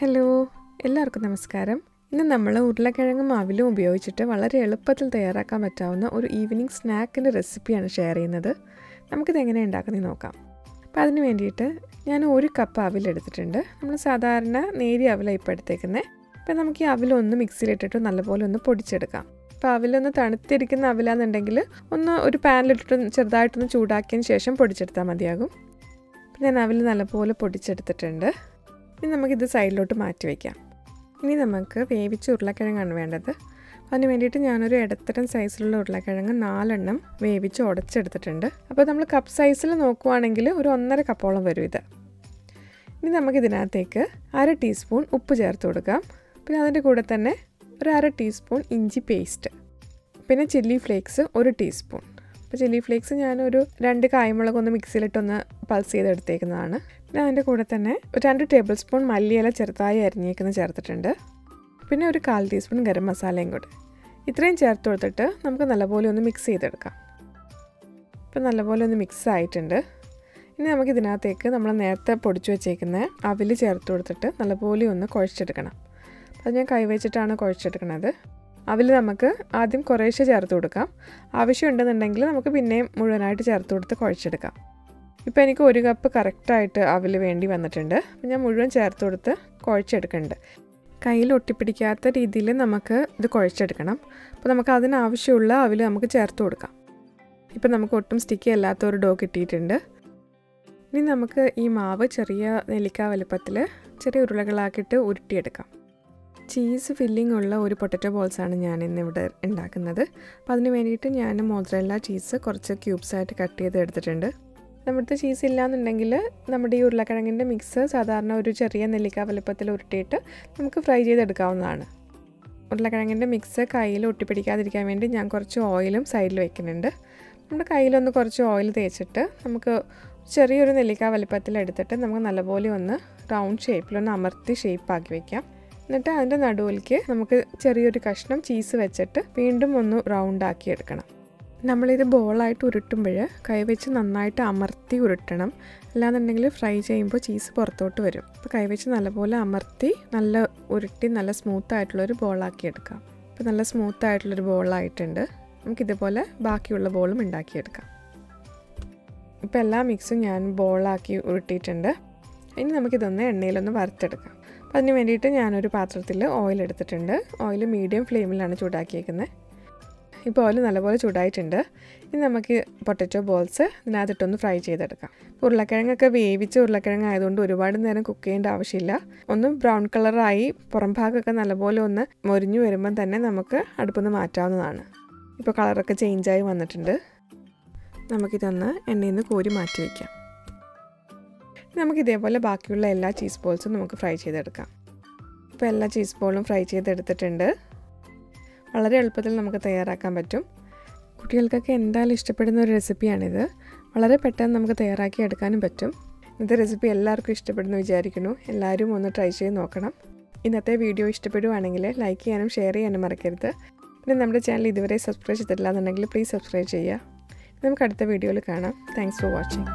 Hello, എല്ലാവർക്കും നമസ്കാരം. ഇന്ന് നമ്മൾ ഉരുളക്കിഴങ്ങും അവിലും ഉപയോഗിച്ചിട്ട് വളരെ എളുപ്പത്തിൽ തയ്യാറാക്കാൻ പറ്റാവുന്ന ഒരു ഈവനിങ് സ്നാക്കിൻ്റെ റെസിപ്പിയാണ് ഷെയർ ചെയ്യുന്നത്. നമുക്കിത് എങ്ങനെ ഉണ്ടാക്കുന്നത് നോക്കാം. അപ്പോൾ അതിന് വേണ്ടിയിട്ട് ഞാൻ 1 കപ്പ് അവിൽ എടുത്തിട്ടുണ്ട്. നമ്മൾ സാധാരണ നേരിയ അവിലാണ് ഇപ്പോൾ എടുത്തേക്കുന്നത്. അപ്പോൾ നമുക്ക് ഈ അവിലൊന്ന് മിക്സിയിലിട്ടിട്ട് നല്ലപോലെ ഒന്ന് പൊടിച്ചെടുക്കാം. അപ്പോൾ അവിലൊന്ന് തണുത്തിരിക്കുന്ന അവിലാന്നുണ്ടെങ്കിൽ ഒരു പാനിലിട്ടിട്ട് ചെറുതായിട്ടൊന്ന് ചൂടാക്കിയതിന് ശേഷം പൊടിച്ചെടുത്താൽ മതിയാകും. അപ്പോൾ ഞാൻ അവിൽ നല്ലപോലെ പൊടിച്ചെടുത്തിട്ടുണ്ട്. ഇനി നമുക്കിത് സൈഡിലോട്ട് മാറ്റി വയ്ക്കാം. ഇനി നമുക്ക് വേവിച്ച ഉരുളക്കിഴങ്ങാണ് വേണ്ടത്. അതിന് വേണ്ടിയിട്ട് ഞാനൊരു ഇടത്തരം സൈസിലുള്ള ഉരുളക്കിഴങ്ങ് 4 എണ്ണം വേവിച്ച് ഉടച്ചെടുത്തിട്ടുണ്ട്. അപ്പോൾ നമ്മൾ കപ്പ് സൈസിൽ നോക്കുവാണെങ്കിൽ ഒരു 1.5 കപ്പോളം വരും ഇത്. ഇനി നമുക്കിതിനകത്തേക്ക് 1/2 ടീസ്പൂൺ ഉപ്പ് ചേർത്ത് കൊടുക്കാം. പിന്നെ അതിൻ്റെ കൂടെ തന്നെ ഒരു 1/2 ടീസ്പൂൺ ഇഞ്ചി പേസ്റ്റ്, പിന്നെ ചില്ലി ഫ്ലേക്സ് 1 ടീസ്പൂൺ. അപ്പോൾ ചില്ലി ഫ്ലേക്സ് ഞാനൊരു 2 കായ്മുളകൊന്ന് മിക്സിയിലിട്ടൊന്ന് പൾസ് ചെയ്തെടുത്തേക്കുന്നതാണ്. പിന്നെ അതിൻ്റെ കൂടെ തന്നെ ഒരു 2 ടേബിൾ സ്പൂൺ മല്ലിയില ചെറുതായി അരിഞ്ഞേക്കുന്നത് ചേർത്തിട്ടുണ്ട്. പിന്നെ ഒരു 1/4 ടീസ്പൂൺ ഗരം മസാലയും കൂടെ. ഇത്രയും ചേർത്ത് കൊടുത്തിട്ട് നമുക്ക് നല്ലപോലെ ഒന്ന് മിക്സ് ചെയ്തെടുക്കാം. ഇപ്പോൾ നല്ലപോലെ ഒന്ന് മിക്സ് ആയിട്ടുണ്ട്. ഇനി നമുക്ക് ഇതിനകത്തേക്ക് നമ്മൾ നേരത്തെ പൊടിച്ചു വെച്ചേക്കുന്ന അവിൽ ചേർത്ത് കൊടുത്തിട്ട് നല്ലപോലെ ഒന്ന് കുഴച്ചെടുക്കണം. അത് ഞാൻ കൈവച്ചിട്ടാണ് കുഴച്ചെടുക്കുന്നത്. അവിൽ നമുക്ക് ആദ്യം കുറേശ്ശെ ചേർത്ത് കൊടുക്കാം. ആവശ്യമുണ്ടെന്നുണ്ടെങ്കിൽ നമുക്ക് പിന്നെയും മുഴുവനായിട്ട് ചേർത്ത് കൊടുത്ത് കുഴച്ചെടുക്കാം. ഇപ്പോൾ എനിക്ക് 1 കപ്പ് കറക്റ്റായിട്ട് അവിൽ വേണ്ടി വന്നിട്ടുണ്ട്. അപ്പോൾ ഞാൻ മുഴുവൻ ചേർത്ത് കൊടുത്ത് കുഴച്ചെടുക്കുന്നുണ്ട്. കയ്യിൽ ഒട്ടിപ്പിടിക്കാത്ത രീതിയിൽ നമുക്ക് ഇത് കുഴച്ചെടുക്കണം. അപ്പോൾ നമുക്ക് അതിനാവശ്യമുള്ള അവിൽ നമുക്ക് ചേർത്ത് കൊടുക്കാം. ഇപ്പോൾ നമുക്ക് ഒട്ടും സ്റ്റിക്കി അല്ലാത്ത ഒരു ഡോ കിട്ടിയിട്ടുണ്ട്. ഇനി നമുക്ക് ഈ മാവ് ചെറിയ നെല്ലിക്ക വലുപ്പത്തിൽ ചെറിയ ഉരുളകളാക്കിയിട്ട് ഉരുട്ടിയെടുക്കാം. ചീസ് ഫില്ലിംഗ് ഉള്ള ഒരു പൊട്ടറ്റോ ബോൾസാണ് ഞാൻ ഇന്നിവിടെ ഉണ്ടാക്കുന്നത്. അപ്പോൾ അതിന് വേണ്ടിയിട്ട് ഞാൻ മോസറല്ല ചീസ് കുറച്ച് ക്യൂബ്സായിട്ട് കട്ട് ചെയ്ത് എടുത്തിട്ടുണ്ട്. നമ്മുടെ ചീസ് ഇല്ലയെന്നുണ്ടെങ്കിൽ നമ്മുടെ ഈ ഉരുളക്കിഴങ്ങിൻ്റെ മിക്സ് സാധാരണ ഒരു ചെറിയ നെല്ലിക്ക വലുപ്പത്തിൽ ഉരുട്ടിയിട്ട് നമുക്ക് ഫ്രൈ ചെയ്തെടുക്കാവുന്നതാണ്. ഉരുളക്കിഴങ്ങിൻ്റെ മിക്സ് കയ്യിൽ ഒട്ടിപ്പിടിക്കാതിരിക്കാൻ വേണ്ടി ഞാൻ കുറച്ച് ഓയിലും സൈഡിൽ വയ്ക്കുന്നുണ്ട്. നമ്മുടെ കയ്യിലൊന്ന് കുറച്ച് ഓയിൽ തേച്ചിട്ട് നമുക്ക് ചെറിയൊരു നെല്ലിക്ക വലുപ്പത്തിൽ എടുത്തിട്ട് നമുക്ക് നല്ലപോലെ ഒന്ന് റൗണ്ട് ഷേപ്പിലൊന്ന് അമർത്തി ഷേപ്പാക്കി വയ്ക്കാം. എന്നിട്ട് അതിൻ്റെ നടുവിലേക്ക് നമുക്ക് ചെറിയൊരു കഷ്ണം ചീസ് വെച്ചിട്ട് വീണ്ടും ഒന്ന് റൗണ്ടാക്കി എടുക്കണം. നമ്മളിത് ബോളായിട്ട് ഉരുട്ടുമ്പോൾ കൈവച്ച് നന്നായിട്ട് അമർത്തി ഉരുട്ടണം. അല്ലാന്നുണ്ടെങ്കിൽ ഫ്രൈ ചെയ്യുമ്പോൾ ചീസ് പുറത്തോട്ട് വരും. അപ്പോൾ കൈവച്ച് നല്ലപോലെ അമർത്തി നല്ല ഉരുട്ടി നല്ല സ്മൂത്തായിട്ടുള്ളൊരു ബോളാക്കി എടുക്കാം. ഇപ്പോൾ നല്ല സ്മൂത്തായിട്ടുള്ളൊരു ബോളായിട്ടുണ്ട്. നമുക്കിതുപോലെ ബാക്കിയുള്ള ബോളും ഉണ്ടാക്കിയെടുക്കാം. ഇപ്പോൾ എല്ലാ മിക്സും ഞാൻ ബോളാക്കി ഉരുട്ടിയിട്ടുണ്ട്. ഇനി നമുക്കിതൊന്ന് എണ്ണയിലൊന്ന് വറുത്തെടുക്കാം. അപ്പോൾ അതിന് വേണ്ടിയിട്ട് ഞാനൊരു പാത്രത്തിൽ ഓയിൽ എടുത്തിട്ടുണ്ട്. ഓയിൽ മീഡിയം ഫ്ലെയിമിലാണ് ചൂടാക്കിയേക്കുന്നത്. ഇപ്പോൾ ഓയിൽ നല്ലപോലെ ചൂടായിട്ടുണ്ട്. ഇനി നമുക്ക് പൊട്ടറ്റോ ബോൾസ് ഇതിനകത്തിട്ടൊന്ന് ഫ്രൈ ചെയ്തെടുക്കാം. ഉരുളക്കിഴങ്ങൊക്കെ വേവിച്ച് ഉരുളക്കിഴങ്ങ് ആയതുകൊണ്ട് ഒരുപാട് നേരം കുക്ക് ചെയ്യേണ്ട ആവശ്യമില്ല. ഒന്ന് ബ്രൗൺ കളറായി പുറം ഭാഗമൊക്കെ നല്ലപോലെ ഒന്ന് മൊരിഞ്ഞു വരുമ്പം തന്നെ നമുക്ക് അടുപ്പൊന്ന് മാറ്റാവുന്നതാണ്. ഇപ്പോൾ കളറൊക്കെ ചേഞ്ചായി വന്നിട്ടുണ്ട്. നമുക്കിതൊന്ന് എണ്ണയിൽ നിന്ന് കോരി മാറ്റി വയ്ക്കാം. നമുക്കിതേപോലെ ബാക്കിയുള്ള എല്ലാ ചീസ് ബോൾസും നമുക്ക് ഫ്രൈ ചെയ്തെടുക്കാം. ഇപ്പോൾ എല്ലാ ചീസ് ബോളും ഫ്രൈ ചെയ്തെടുത്തിട്ടുണ്ട്. വളരെ എളുപ്പത്തിൽ നമുക്ക് തയ്യാറാക്കാൻ പറ്റും. കുട്ടികൾക്കൊക്കെ എന്തായാലും ഇഷ്ടപ്പെടുന്ന ഒരു റെസിപ്പിയാണിത്. വളരെ പെട്ടെന്ന് നമുക്ക് തയ്യാറാക്കി എടുക്കാനും പറ്റും. ഇന്നത്തെ റെസിപ്പി എല്ലാവർക്കും ഇഷ്ടപ്പെടുന്നു വിചാരിക്കുന്നു. എല്ലാവരും ഒന്ന് ട്രൈ ചെയ്ത് നോക്കണം. ഇന്നത്തെ വീഡിയോ ഇഷ്ടപ്പെടുവാണെങ്കിൽ ലൈക്ക് ചെയ്യാനും ഷെയർ ചെയ്യാനും മറക്കരുത്. പിന്നെ നമ്മുടെ ചാനൽ ഇതുവരെ സബ്സ്ക്രൈബ് ചെയ്തിട്ടില്ല എന്നുണ്ടെങ്കിൽ പ്ലീസ് സബ്സ്ക്രൈബ് ചെയ്യുക. നമുക്ക് അടുത്ത വീഡിയോയിൽ കാണാം. Thanks for watching.